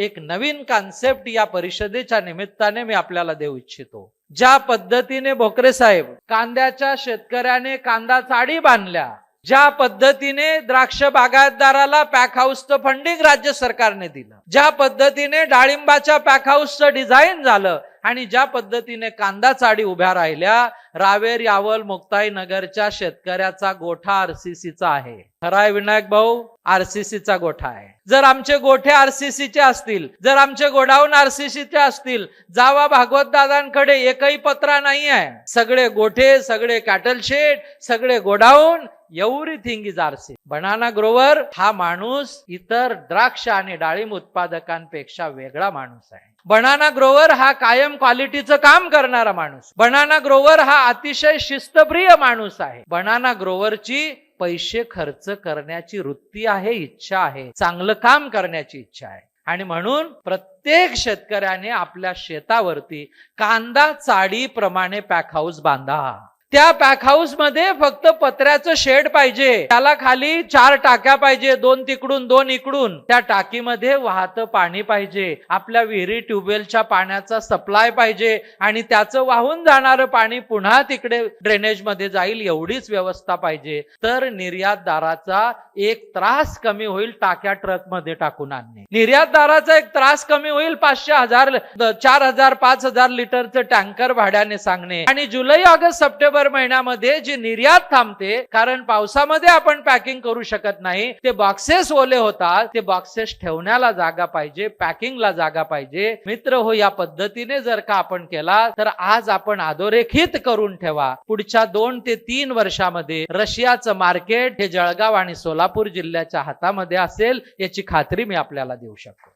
एक नवीन कॉन्सेप्ट या परिषदेच्या निमित्ताने मी आपल्याला देऊ इच्छितो। ज्या पद्धतीने भोकरे साहेब कांद्याच्या शेतकऱ्याने कांदा चाडी बांधल्या, ज्या पद्धतीने द्राक्ष बागायतदाराला पॅक हाऊसचं फंडिंग राज्य सरकारने दिलं, ज्या पद्धतीने डाळिंबाच्या पॅक हाऊसचं डिझाईन झालं आणि ज्या पद्धतीने कांदा चाडी उभ्या राहिल्या, रावेर यावल मुक्ताई नगरच्या शेतकऱ्याचा गोठा आरसीसीचा आहे। खराय विनायक भाऊ, आरसीसीचा गोठा आहे। जर आमचे गोठे आरसीसीचे असतील, जर आमचे गोडाऊन आरसीसीचे असतील, जावा भागवत दादांकडे एकही पत्रा नाही आहे। सगळे गोठे, सगळे कॅटल शेड, सगळे godown, everything is RC. Banana Grover हा माणूस इतर द्राक्ष आणि डाळिंब उत्पादकांपेक्षा वेगळा माणूस आहे। बनाना ग्रोवर हा कायम क्वालिटीचं काम करणारा माणूस, बनाना ग्रोवर हा अतिशय शिस्तप्रिय माणूस आहे। बनाना ग्रोवरची पैसे खर्च करण्याची वृत्ती आहे, इच्छा आहे, चांगलं काम करण्याची इच्छा आहे। आणि म्हणून प्रत्येक शेतकऱ्याने आपल्या शेतावरती कांदा चाडीप्रमाणे पॅक हाऊस बांधा। त्या पॅक हाऊस मध्ये फक्त पत्र्याचं शेड पाहिजे, त्याला खाली 4 टाक्या पाहिजे, 2 तिकडून 2 इकडून। त्या टाकीमध्ये वाहतं पाणी पाहिजे, आपल्या विहिरी ट्यूबवेलच्या पाण्याचा सप्लाय पाहिजे आणि त्याचं वाहून जाणारं पाणी पुन्हा तिकडे ड्रेनेज मध्ये जाईल, एवढीच व्यवस्था पाहिजे। तर निर्यातदाराचा एक त्रास कमी होईल, टाक्या ट्रक मध्ये टाकून आणणे। निर्यातदाराचा एक त्रास कमी होईल, 500, 1000, 4000, 5000 लिटरचं टँकर भाड्याने सांगणे। आणि जुलै, ऑगस्ट, सप्टेंबर महिन्यामध्ये जी निर्यात थांबते, कारण पावसामध्ये आपण पॅकिंग करू शकत नाही, ते बॉक्सेस ओले होतात, ते बॉक्सेस ठेवण्याला जागा पाहिजे, पॅकिंगला जागा पाहिजे। मित्र हो, या पद्धतीने जर का आपण केला तर आज आपण अधोरेखित करून ठेवा, पुढच्या 2 ते 3 वर्षामध्ये रशियाचं मार्केट हे जळगाव आणि सोलापूर जिल्ह्याच्या हातामध्ये असेल, याची खात्री मी आपल्याला देऊ शकतो।